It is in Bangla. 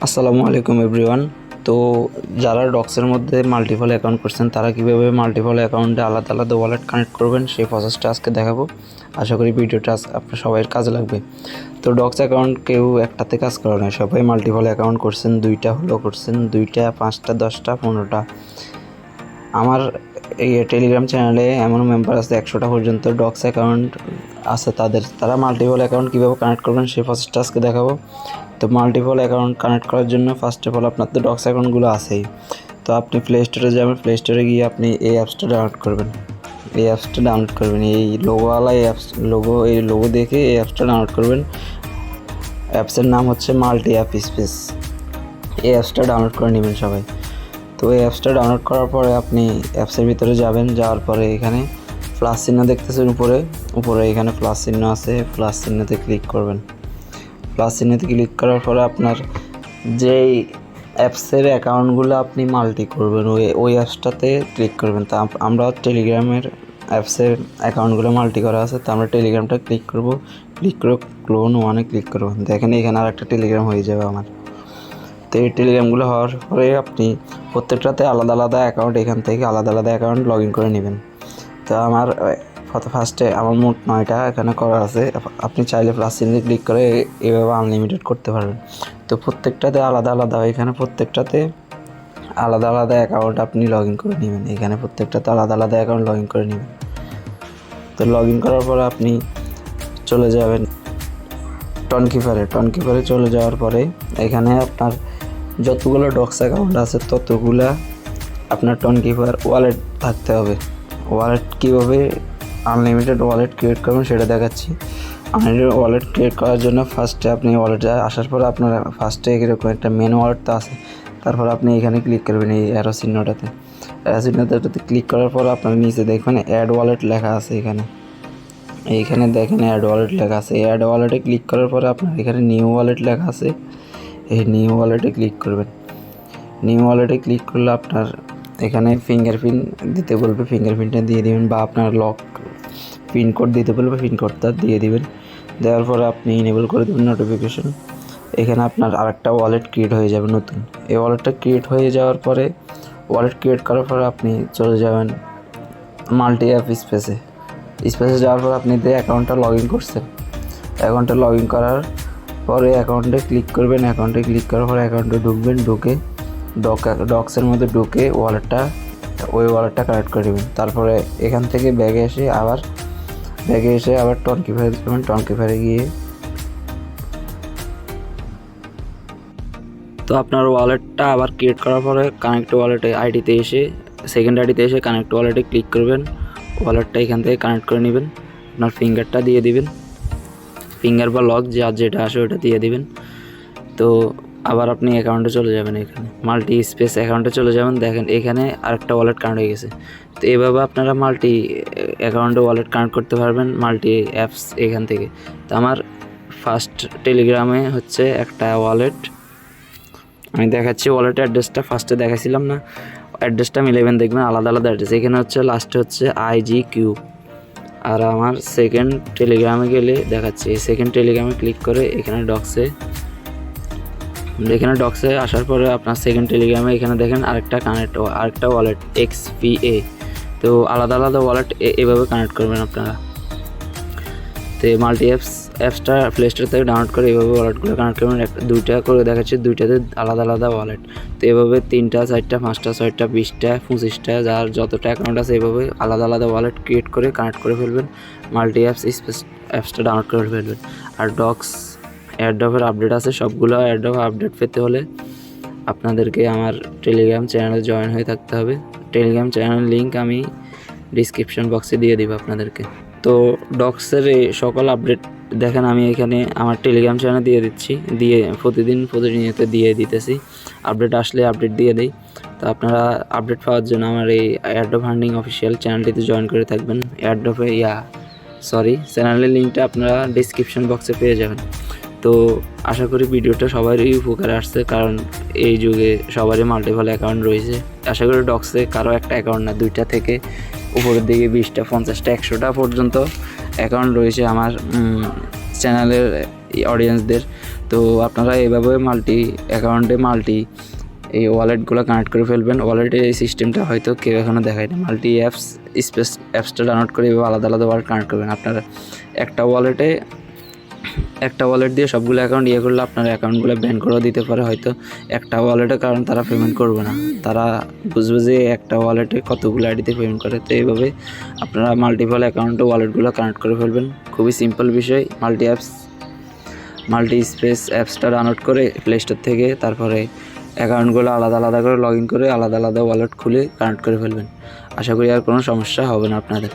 আসসালামু আলাইকুম এভরিওয়ান। তো যারা ডক্সের মধ্যে মাল্টিপল অ্যাকাউন্ট করছেন তারা কীভাবে মাল্টিপল অ্যাকাউন্টে আলাদা আলাদা ওয়ালেট কানেক্ট করবেন সেই প্রসেসটা আজকে দেখাবো। আশা করি ভিডিওটা আপনার সবাইয়ের কাজে লাগবে। তো ডক্স অ্যাকাউন্ট কেউ একটাতে কাজ করে না, সবাই মাল্টিপল অ্যাকাউন্ট করছেন, 2টা হলো করছেন, 2টা 5টা 10টা 15টা। আমার এই টেলিগ্রাম চ্যানেলে এমন মেম্বার আছে 100টা পর্যন্ত ডক্স অ্যাকাউন্ট আছে তারা মাল্টিপল অ্যাকাউন্ট কীভাবে কানেক্ট করবেন সেই প্রসেসটা আজকে দেখাবো। তো মাল্টিপল অ্যাকাউন্ট কানেক্ট করার জন্য ফার্স্ট অফ অল আপনার তো ডক্স অ্যাকাউন্টগুলো আছেই। তো আপনি প্লে স্টোরে যাবেন, প্লে স্টোরে গিয়ে আপনি এই অ্যাপসটা ডাউনলোড করবেন। এই লোগোওয়ালা এই লোগো দেখে এই অ্যাপসটা ডাউনলোড করবেন। অ্যাপসের নাম হচ্ছে মাল্টি অ্যাপ স্পেস। এই অ্যাপসটা ডাউনলোড করে নেবেন সবাই। তো এই অ্যাপসটা ডাউনলোড করার পরে আপনি অ্যাপসের ভিতরে যাবেন, যাওয়ার পরে এখানে প্লাস চিহ্ন দেখতেছেন উপরে এখানে প্লাস চিহ্ন আছে, প্লাস চিহ্নতে ক্লিক করবেন। প্লাস চিহ্নতে ক্লিক করার পরে আপনার যেই অ্যাপসের অ্যাকাউন্টগুলো আপনি মাল্টি করবেন ওই অ্যাপসটাতে ক্লিক করবেন। তা আমরা টেলিগ্রামের অ্যাপসের অ্যাকাউন্টগুলো মাল্টি করা আছে, তো আমরা টেলিগ্রামটা ক্লিক করে ক্লোন ওয়ানে ক্লিক করবো। দেখেন এখানে আর একটা টেলিগ্রাম হয়ে যাবে আমার। তো এই টেলিগ্রামগুলো হওয়ার পরে আপনি প্রত্যেকটাতে আলাদা আলাদা অ্যাকাউন্ট এখান থেকে আলাদা আলাদা অ্যাকাউন্ট লগ ইন করে নেবেন। তো আমার ফার্স্টে আমার মোট 9টা এখানে করা আছে। আপনি চাইলে প্লাস চিহ্নে ক্লিক করে এভাবে আনলিমিটেড করতে পারবেন। তো প্রত্যেকটাতে আলাদা আলাদা এখানে প্রত্যেকটাতে আলাদা আলাদা অ্যাকাউন্ট আপনি লগ ইন করে নেবেন। এখানে প্রত্যেকটাতে আলাদা আলাদা অ্যাকাউন্ট লগ ইন করে নেবেন। তো লগ ইন করার পরে আপনি চলে যাবেন টনকিপারে চলে যাওয়ার পরে এখানে আপনার যতগুলো ডক্স অ্যাকাউন্ট আছে ততগুলা আপনার টনকিপার ওয়ালেট থাকতে হবে। ওয়ালেট কীভাবে আনলিমিটেড ওয়ালেট ক্রিয়েট করবেন সেটা দেখাচ্ছি। আনলিমিটেড ওয়ালেট ক্রিয়েট করার জন্য ফার্স্টে আপনি ওয়ালেটে আসার পরে আপনার ফার্স্টে এরকম একটা মেন ওয়ালেট তো আছে, তারপর আপনি এখানে ক্লিক করবেন এই অ্যারো চিহ্নটাতে ক্লিক করার পর আপনার নিচে দেখবেন অ্যাড ওয়ালেট লেখা আছে। এইখানে দেখেন অ্যাড ওয়ালেট লেখা আছে। অ্যাড ওয়ালেটে ক্লিক করার পরে আপনার এখানে নিউ ওয়ালেট লেখা আছে, এই নিউ ওয়ালেটে ক্লিক করবেন। নিউ ওয়ালেটে ক্লিক করলে আপনার এখানে ফিঙ্গারপ্রিন্ট দিতে বলবে, ফিঙ্গারপ্রিন্টটা দিয়ে দেবেন, বা আপনার লক পিনকোড দিতে বলবে, পিনকোডটা দিয়ে দিবেন। দেওয়ার পরে আপনি ইনেবল করে দেবেন নোটিফিকেশন। এখানে আপনার আরেকটা ওয়ালেট ক্রিয়েট হয়ে যাবে নতুন। এই ওয়ালেটটা ক্রিয়েট হয়ে যাওয়ার পরে ওয়ালেট ক্রিয়েট করার পরে আপনি চলে যাবেন মাল্টি অ্যাপ স্পেসে যাওয়ার পর আপনি যে অ্যাকাউন্টটা লগ ইন করছেন, অ্যাকাউন্টে লগ ইন করার পরে অ্যাকাউন্টে ক্লিক করবেন। অ্যাকাউন্টে ক্লিক করার পরে অ্যাকাউন্টে ঢুকবেন, ঢুকে ডক্সের মধ্যে ঢুকে ওই ওয়ালেটটা কানেক্ট করে দেবেন। তারপরে এখান থেকে ব্যাগে এসে আবার টনকিপারে যাবেন। টনকিপারে গিয়ে তো আপনার ওয়ালেটটা আবার ক্রিয়েট করার পরে কানেক্ট ওয়ালেটে আইডিতে এসে সেকেন্ড আইডিতে এসে কানেক্ট ওয়ালেটে ক্লিক করবেন। ওয়ালেটটা এখান থেকে কানেক্ট করে নেবেন। আপনার ফিঙ্গারটা দিয়ে দিবেন, ফিঙ্গার বা লক যেটা আসে ওটা দিয়ে দিবেন। তো আবার আপনি অ্যাকাউন্টে চলে যাবেন, এখানে মাল্টি স্পেস অ্যাকাউন্টে চলে যাবেন। দেখেন এখানে আরেকটা ওয়ালেট কানেক্ট হয়ে গেছে। তো এভাবে আপনারা মাল্টি অ্যাকাউন্টে ওয়ালেট কানেক্ট করতে পারবেন মাল্টি অ্যাপস এখান থেকে। তো আমার ফার্স্ট টেলিগ্রামে হচ্ছে একটা ওয়ালেট আমি দেখাচ্ছি। ওয়ালেটের অ্যাড্রেসটা ফার্স্টে দেখাছিলাম না, অ্যাড্রেসটা মিলাবেন, দেখবেন আলাদা আলাদা অ্যাড্রেস। এখানে হচ্ছে লাস্টে হচ্ছে IGQ। আর আমার সেকেন্ড টেলিগ্রামে গেলে দেখাচ্ছি, এই সেকেন্ড টেলিগ্রামে ক্লিক করে এখানে ডক্সে আসার পরে আপনার সেকেন্ড টেলিগ্রামে এখানে দেখেন আরেকটা ওয়ালেট XPA। তো আলাদা আলাদা ওয়ালেট এভাবে কানেক্ট করবেন আপনারা। তো মাল্টি অ্যাপসটা প্লে স্টোর থেকে ডাউনলোড করে এভাবে ওয়ালেটগুলো কানেক্ট করবেন। 2টা করে দেখাচ্ছি, 2টাতে আলাদা আলাদা ওয়ালেট। তো এভাবে 3টা 4টা 5টা 6টা 20টা 25টা যার যতটা অ্যাকাউন্ট আছে এভাবে আলাদা আলাদা ওয়ালেট ক্রিয়েট করে কানেক্ট করে ফেলবেন। মাল্টি অ্যাপসটা ডাউনলোড করে ফেলবেন। আর ডক্স এয়ারড্রপের আপডেট আছে, সবগুলো এয়ারড্রপ আপডেট পেতে হলে আপনাদেরকে আমার টেলিগ্রাম চ্যানেলে জয়েন হয়ে থাকতে হবে। টেলিগ্রাম চ্যানেলের লিঙ্ক আমি ডিসক্রিপশন বক্সে দিয়ে দিব আপনাদেরকে। তো ডক্সের এই সকল আপডেট দেখেন আমি এখানে আমার টেলিগ্রাম চ্যানেলে দিয়ে প্রতিনিয়ত দিয়ে দিতেছি। আপডেট আসলে আপডেট দিয়ে দেই। তো আপনারা আপডেট পাওয়ার জন্য আমার এই এয়ারড্রপ হান্টিং অফিসিয়াল চ্যানেলটিতে জয়েন করে থাকবেন। চ্যানেলের লিঙ্কটা আপনারা ডিসক্রিপশন বক্সে পেয়ে যাবেন। তো আশা করি ভিডিওটা সবারই উপকারে আসছে, কারণ এই যুগে সবারই মাল্টিপল অ্যাকাউন্ট রয়েছে। আশা করি ডক্সে কারো একটা অ্যাকাউন্ট না, 2টা থেকে উপরের দিকে 20টা 50টা 100টা পর্যন্ত অ্যাকাউন্ট রয়েছে আমার চ্যানেলের অডিয়েন্সদের। তো আপনারা এভাবে মাল্টি এই ওয়ালেটগুলো কানেক্ট করে ফেলবেন। ওয়ালেটের এই সিস্টেমটা হয়তো কেউ এখনও দেখায়নি। মাল্টি অ্যাপসটা ডাউনলোড করে এভাবে আলাদা আলাদা ওয়ালেট কানেক্ট করবেন। আপনারা একটা ওয়ালেট দিয়ে সবগুলো অ্যাকাউন্ট করলে আপনার অ্যাকাউন্টগুলো ব্যান করেও দিতে পারে হয়তো একটা ওয়ালেটের কারণ তারা পেমেন্ট করবে না। তারা বুঝবে যে একটা ওয়ালেটে কতগুলো আইডিতে পেমেন্ট করে। তো এইভাবে আপনারা মাল্টিপল অ্যাকাউন্টে ওয়ালেটগুলো কানেক্ট করে ফেলবেন। খুবই সিম্পল বিষয়। মাল্টি স্পেস অ্যাপসটা ডাউনলোড করে প্লে স্টোর থেকে তারপরে অ্যাকাউন্টগুলো আলাদা আলাদা করে লগ ইন করে আলাদা আলাদা ওয়ালেট খুলে কানেক্ট করে ফেলবেন। আশা করি আর কোনো সমস্যা হবে না আপনাদের।